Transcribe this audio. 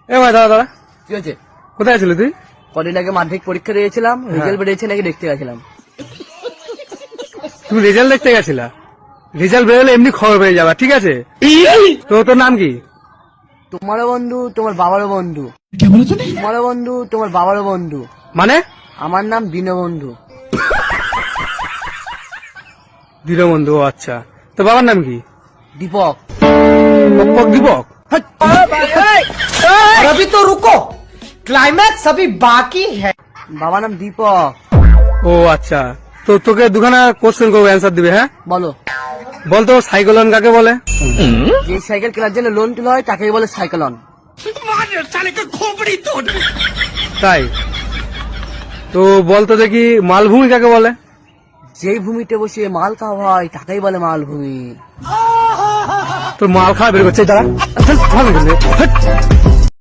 এ ভাই দাদা দাদা, কি হয়েছে? কোথায় ছিলি তুই? কদিন আগে মাধ্যমিক পরীক্ষা দিয়েছিলাম, রেজাল্ট বেরিয়েছে নাকি দেখতে গেছিলাম। তুমি রেজাল্ট দেখতে গেছিলা? রেজাল্ট বেরোলে এমনি খবর পেয়ে যাবা, ঠিক আছে? তো তোর নাম কি? তোমারও বন্ধু, তোমার বাবারও বন্ধু। তোমারও বন্ধু, তোমার বাবারও বন্ধু। মানে? আমার নাম দীনবন্ধু। দীনবন্ধু, ও আচ্ছা। তো বাবার নাম কি? দীপক। দীপক? দীপক और अभी तो रुको, क्लाइमैक्स अभी बाकी है। বাবার নাম দীপক। ও আচ্ছা। তো তোকে দুখানা কোশ্চেন করবো, অ্যান্সার দিবে, হ্যাঁ? বলো। বলতো সাইক্লোন কাকে বলে? যে সাইকেল কেনার জন্য লোন তোলা হয় তাকেই বলে সাইকেলন। তাই? তো বলতো দেখি মালভূমি কাকে বলে? যেই ভূমিতে বসে মাল খাওয়া হয় তাকেই বলে মালভূমি। তোর মাল খাওয়া বের করছে, দাঁড়া।